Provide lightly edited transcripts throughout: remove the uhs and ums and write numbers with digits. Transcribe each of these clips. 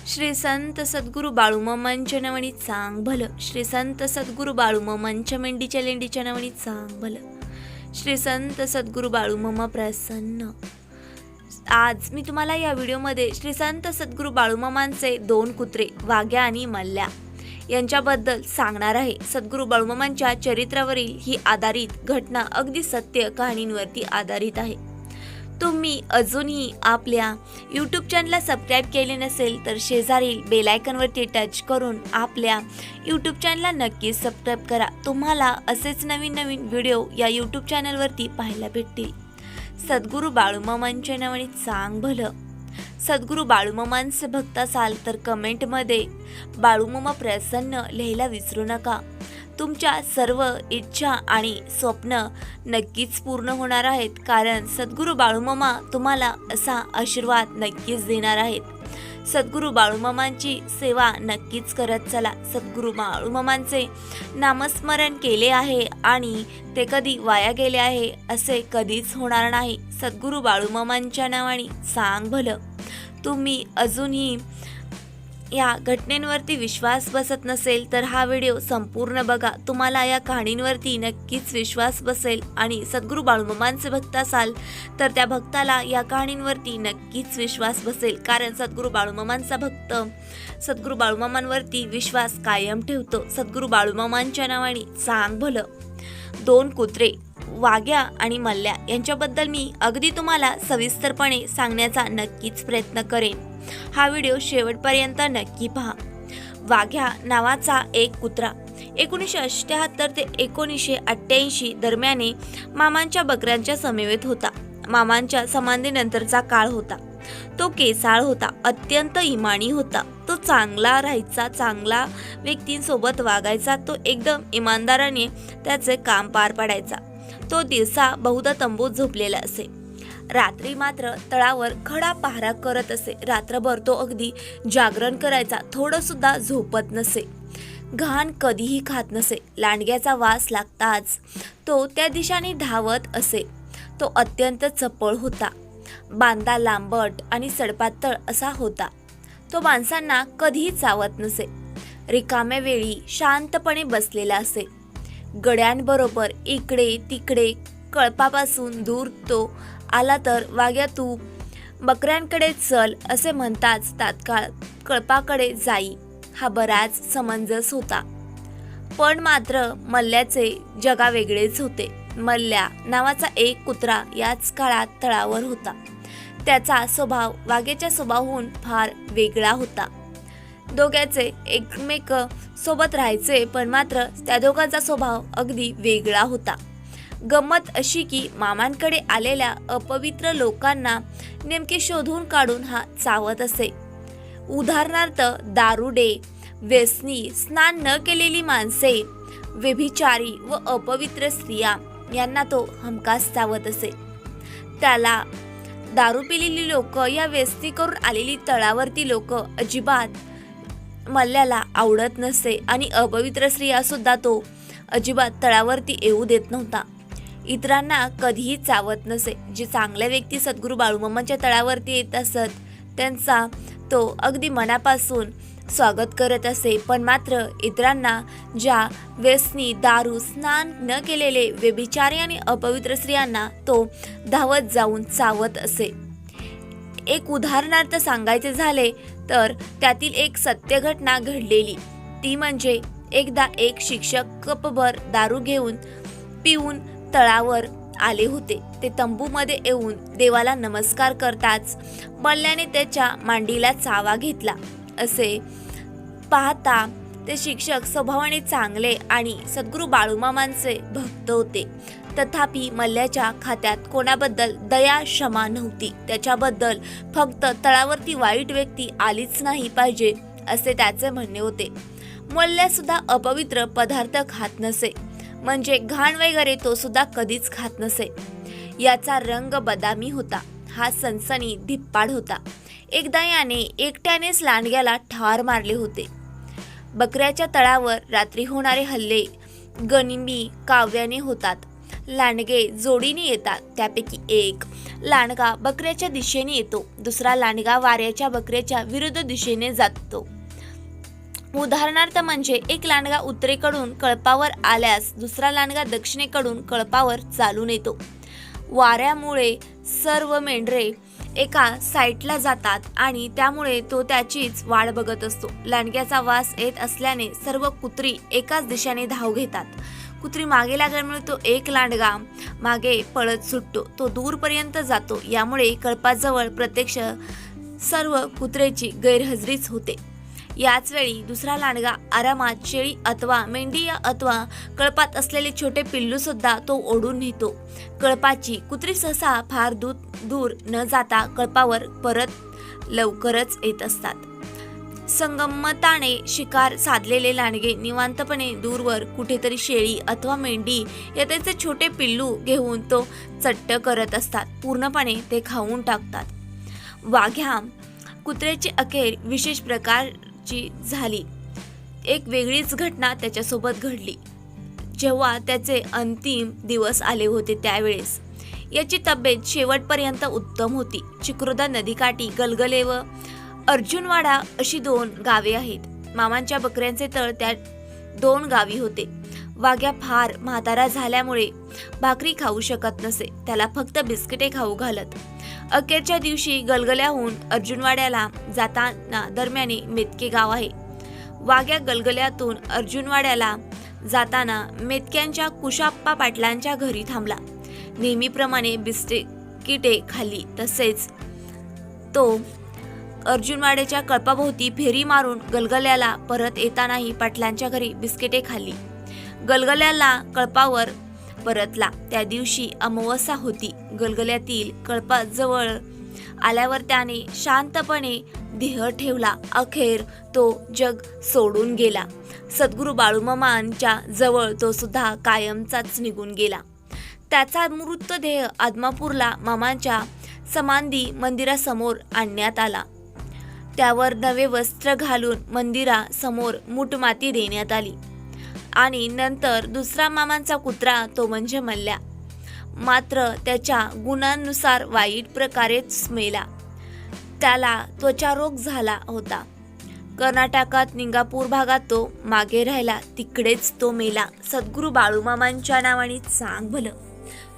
श्री संत सद्गुरू बाळूमामांच्या नवणी सांग भलं. श्री संत सद्गुरू बाळूमामांच्या मेंढीच्या लेंडीच्या नवणी सांग भलं. श्री संत सद्गुरू बाळूमामा प्रसन्न. आज मी तुम्हाला या व्हिडिओमध्ये श्री संत सद्गुरू बाळूमामांचे 2 कुत्रे वाघ्या आणि मल्ल्या यांच्याबद्दल सांगणार आहे. सद्गुरू बाळूमामांच्या चरित्रावरील ही आधारित घटना अगदी सत्य कहाणींवरती आधारित आहे. तुम्ही अजूनही आपल्या यूट्यूब चॅनलला सबस्क्राईब केले नसेल तर शेजारील बेल आयकॉनवरती टच करून आपल्या यूट्यूब चॅनलला नक्कीच सबस्क्राईब करा. तुम्हाला असेच नवीन नवीन व्हिडिओ या यूट्यूब चॅनलवरती पाहायला भेटतील. सद्गुरू बाळूमामांच्या नावाने सांग भलं. सद्गुरू बाळूमामांचे भक्त असाल तर कमेंटमध्ये बाळूमामा प्रसन्न लिहायला विसरू नका. तुमच्या सर्व इच्छा आणि स्वप्न नक्कीच पूर्ण होणार आहेत, कारण सद्गुरू बाळूमामा तुम्हाला असा आशीर्वाद नक्कीच देणार आहेत. सद्गुरू बाळूमामांची सेवा नक्कीच करत चला. सद्गुरू बाळूमामांचे नामस्मरण केले आहे आणि ते कधी वाया गेले आहे असे कधीच होणार नाही. सद्गुरू बाळूमामांच्या नावाने सांग भलं. तुम्ही अजूनही या घटनेवरती विश्वास बसत नसेल तर हा व्हिडिओ संपूर्ण बघा. तुम्हाला या कहाणींवरती नक्कीच विश्वास बसेल आणि सद्गुरू बाळूमामांचे भक्त असाल तर त्या भक्ताला या कहाणींवरती नक्कीच विश्वास बसेल, कारण सद्गुरू बाळूमामांचा भक्त सद्गुरू बाळूमामांवरती विश्वास कायम ठेवतो. सद्गुरू बाळूमामांच्या नावाने सांग भलं. 2 कुत्रे वाघ्या आणि मल्ल्या यांच्याबद्दल मी अगदी तुम्हाला सविस्तरपणे सांगण्याचा नक्कीच प्रयत्न करेन. हा व्हिडिओ शेवटपर्यंत नक्की पहा. वाघ्या नावाचा एक कुत्रा 1978 ते 1988 दरम्याने मामांच्या बकऱ्यांच्या समवेत होता. मामांच्या समाधीनंतरचा काळ होता. तो केसाळ होता, अत्यंत इमानी होता. तो चांगला राहायचा, चांगला व्यक्तींसोबत वागायचा. तो एकदम इमानदाराने त्याचे काम पार पाडायचा. तो दिवसा बहुधा तंबूत झोपलेला असे, रात्री मात्र तळावर खडा पहारा करत असे. रात्रभर तो अगदी जागरण करायचा, थोडं सुद्धा झोपत नसे. घाण कधीही खात नसे. लांडग्याचा वास लागताच तो त्या दिशेने धावत असे. तो अत्यंत चपळ होता. बांधा लांबट आणि सडपातळ असा होता. तो माणसांना कधीही चावत नसे. रिकाम्या वेळी शांतपणे बसलेला असे. गड्यांबरोबर इकडे तिकडे कळपापासून दूर तो आला तर वाघ्या तू बकऱ्यांकडे चल असे म्हणताच तात्काळ कळपाकडे जाई. हा बराच समंजस होता. पण मात्र मल्ल्याचे जगा वेगळेच होते. मल्ल्या नावाचा एक कुत्रा याच काळात तळावर होता. त्याचा स्वभाव वाघ्याच्या स्वभावाहून फार वेगळा होता. दोघांचे एकमेक सोबत राहायचे, पण मात्र त्या दोघांचा स्वभाव अगदी वेगळा होता. गंमत अशी की मामांकडे आलेल्या अपवित्र लोकांना नेमके शोधून काढून हा चावत असे. उदाहरणार्थ दारुडे, व्यसनी, स्नान न केलेली माणसे, व्यभिचारी व अपवित्र स्त्रिया यांना तो हमखास चावत असे. त्याला दारू पिलेली लोक, या व्यसनी करून आलेली तळावरती लोक अजिबात मल्ल्याला आवडत नसे आणि अपवित्र स्त्रिया सुद्धा तो अजिबात तळावरती येऊ देत नव्हता. इतरांना कधीही चावत नसे. जे चांगल्या व्यक्ती सद्गुरू बाळूमामांच्या तळावरती येत असत त्यांचा तो अगदी मनापासून स्वागत करत असे, पण मात्र इतरांना, ज्या व्यसनी, दारू, स्नान न केलेले, व्यभिचारी आणि अपवित्र स्त्रियांना तो धावत जाऊन चावत असे. एक उदाहरणार्थ सांगायचे झाले तर त्यातील एक सत्य घटना घडलेली. ती म्हणजे एकदा एक शिक्षक कपभर दारू घेऊन पिऊन तळावर आले होते. ते तंबूमध्ये येऊन देवाला नमस्कार करताच मल्ल्याने त्याच्या मांडीला चावा घेतला. असे पाहता ते शिक्षक स्वभावाने चांगले आणि सद्गुरू बाळूमामांचे भक्त होते. तथापि मल्ल्याच्या खात्यात कोणाबद्दल दया क्षमा नव्हती. त्याच्याबद्दल फक्त तळावरती वाईट व्यक्ती आलीच नाही पाहिजे असे त्याचे म्हणणे होते. मल्ल्या सुद्धा अपवित्र पदार्थ खात नसे, म्हणजे घाण वगैरे तो सुद्धा कधीच खात नसे. याचा रंग बदामी होता. हा सनसनी धिप्पाड होता. एकदा याने एकट्यानेच लांडग्याला ठार मारले होते. बकऱ्याच्या तळावर रात्री होणारे हल्ले गनिमी काव्याने होतात. लांडगे जोडीने येतात. त्यापैकी एक लांडगा बकऱ्याच्या दिशेने येतो, दुसरा लांडगा वाऱ्याच्या बकऱ्याच्या विरुद्ध दिशेने जातो. उदाहरणार्थ म्हणजे एक लांडगा उत्तरेकडून कळपावर आल्यास दुसरा लांडगा दक्षिणेकडून कळपावर चालून येतो. वाऱ्यामुळे सर्व मेंढरे एका साईडला जातात आणि त्यामुळे तो त्याचीच वाट बघत असतो. लांडग्याचा वास येत असल्याने सर्व कुत्री एकाच दिशेने धाव घेतात. कुत्री मागे लागल्यामुळे तो एक लांडगा मागे पळत सुटतो. तो दूरपर्यंत जातो. यामुळे कळपाजवळ प्रत्यक्ष सर्व कुत्र्याची गैरहजेरीच होते. याच वेळी दुसरा लांडगा आरामात शेळी अथवा मेंढी अथवा कळपात असलेले छोटे पिल्लू सुद्धा तो ओढून नेतो. कळपाची कुत्री सहसा फार दूर न जाता कळपावर परत लवकरच येत असतात. संगमताने शिकार साधलेले लांडगे निवांतपणे दूरवर कुठेतरी शेळी अथवा मेंढी या त्याचे छोटे पिल्लू घेऊन तो चट्ट करत असतात. पूर्णपणे ते खाऊन टाकतात. वाघ्या कुत्र्याची अखेर विशेष प्रकारची झाली. एक वेगळीच घटना त्याच्यासोबत घडली. जेव्हा त्याचे अंतिम दिवस आले होते त्यावेळेस याची तब्येत शेवटपर्यंत उत्तम होती. चिक्रोदा नदीकाठी गलगले व अर्जुनवाडा अशी 2 गावे आहेत. मामांच्या बकऱ्यांचे तळ त्या 2 गावी होते. वाघ्या फार म्हातारा झाल्यामुळे भाकरी खाऊ शकत नसे. त्याला फक्त बिस्किटे खाऊ घालत. अखेरच्या दिवशी गलगल्याहून अर्जुनवाड्याला जाताना दरम्याने मेतके गाव आहे. वाघ्या गलगल्यातून अर्जुनवाड्याला जाताना मेतक्यांच्या कुशाप्पा पाटलांच्या घरी थांबला. नेहमीप्रमाणे बिस्किटे खाल्ली. तसेच तो अर्जुनवाड्याच्या कळपाभोवती फेरी मारून गलगल्याला परत येतानाही पाटलांच्या घरी बिस्किटे खाल्ली. गलगल्याला कळपावर परतला. त्या दिवशी अमावस्या होती. गलगल्यातील कळपाजवळ आल्यावर त्याने शांतपणे देह ठेवला. अखेर तो जग सोडून गेला. सद्गुरू बाळूमामांच्या जवळ तो सुद्धा कायमचाच निघून गेला. त्याचा मृतदेह आदमापूरला मामांच्या समाधी मंदिरासमोर आणण्यात आला. त्यावर नवे वस्त्र घालून मंदिरासमोर मूठ माती देण्यात आली आणि नंतर दुसरा मामांचा कुत्रा तो म्हणजे मल्ल्या मात्र त्याच्या गुणांनुसार वाईट प्रकारेच मेला. त्याला त्वचारोग झाला होता. कर्नाटकात निंगापूर भागात तो मागे राहिला. तिकडेच तो मेला. सद्गुरू बाळूमामांच्या नावाने सांग भलं.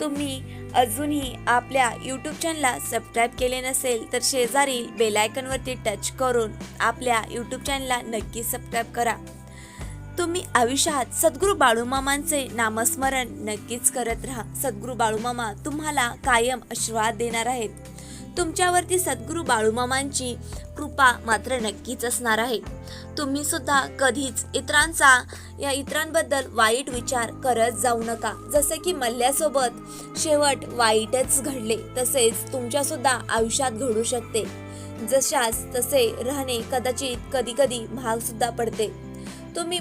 तुम्ही अजूनही आपल्या यूट्यूब चॅनलला सबस्क्राईब केले नसेल तर शेजारील बेल आयकॉनवरती टच करून आपल्या यूट्यूब चॅनलला नक्की सबस्क्राईब करा. तुम्ही आयुष्यात सद्गुरू बाळूमामांचे नामस्मरण नक्कीच करत राहा. सद्गुरू बाळूमामा तुम्हाला कायम आशीर्वाद देणार आहेत. तुमच्यावरती सद्गुरू बाळूमामांची कृपा मात्र नक्कीच असणार आहे. तुम्ही सुद्धा कधीच इतरांबद्दल वाईट विचार करत जाऊ नका. जसे की मल्ल्यासोबत शेवट वाईटच घडले तसेच तुमच्या सुद्धा आयुष्यात घडू शकते. जशास तसे राहणे कदाचित कधी कधी भाग सुद्धा पडते. तुम्ही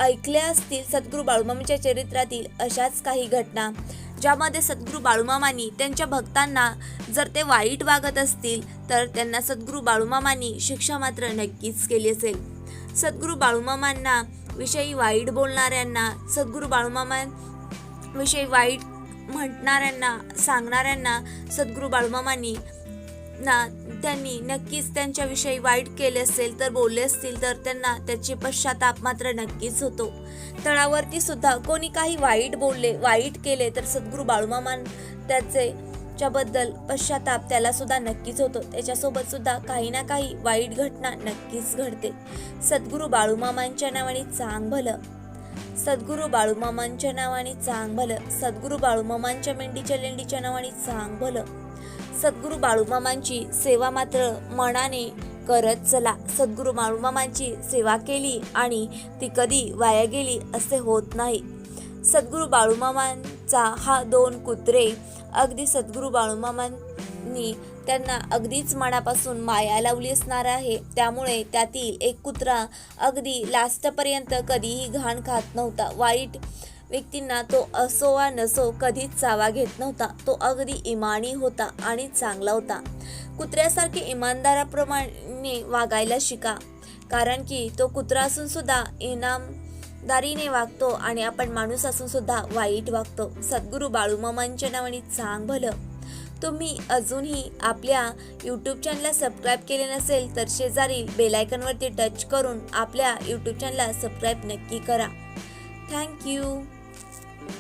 ऐकल्या असतील सद्गुरू बाळूमामांच्या चरित्रातील अशाच काही घटना ज्यामध्ये सद्गुरू बाळूमामांनी त्यांच्या भक्तांना जर ते वाईट वागत असतील तर त्यांना सद्गुरू बाळूमामांनी शिक्षा मात्र नक्कीच केली असेल. सद्गुरू बाळूमामांना विषयी वाईट बोलणाऱ्यांना, सद्गुरू बाळूमामांविषयी वाईट म्हणणाऱ्यांना, सांगणाऱ्यांना सद्गुरू बाळूमामांनी त्यांनी नक्कीच त्यांच्याविषयी वाईट केले असेल तर बोलले असतील तर त्यांना त्याचे पश्चाताप मात्र नक्कीच होतो. तळावरती सुद्धा कोणी काही वाईट बोलले, वाईट केले तर सद्गुरू बाळूमामा त्याच्याबद्दल पश्चाताप त्याला सुद्धा नक्कीच होतो. त्याच्यासोबत सुद्धा काही ना काही वाईट घटना नक्कीच घडते. सद्गुरू बाळूमामांच्या नावाने चांग भलं. सद्गुरू बाळूमामांच्या नावाने चांग भलं. सद्गुरू बाळूमामांच्या मेंढीच्या लेंडीच्या नावाने चांग भलं. सद्गुरू बाळूमामांची सेवा मात्र मनाने करत चला. सद्गुरू बाळूमामांची सेवा केली आणि ती कधी वाया गेली असे होत नाही. सद्गुरू बाळूमामांचा हा 2 कुत्रे अगदी सद्गुरू बाळूमामांनी त्यांना अगदीच मनापासून माया लावली असणार आहे. त्यामुळे त्यातील एक कुत्रा अगदी लास्टपर्यंत कधीही घाण खात नव्हता. वाईट व्यक्तींना तो असो वा नसो कधीच चावा घेत नव्हता. तो अगदी इमानी होता आणि चांगला होता. कुत्र्यासारखे इमानदाराप्रमाणे वागायला शिका. कारण की तो कुत्रा असून सुद्धा दारीने वागतो आणि आपण माणूस असून सुद्धा वाईट वागतो. सद्गुरू बाळूमामांच्या नावाने चांग भलं. तुम्ही अजूनही आपल्या यूट्यूब चॅनलला सबस्क्राईब केले नसेल तर शेजारील बेल आयकॉनवरती टच करून आपल्या यूट्यूब चॅनलला सबस्क्राईब नक्की करा. थँक्यू.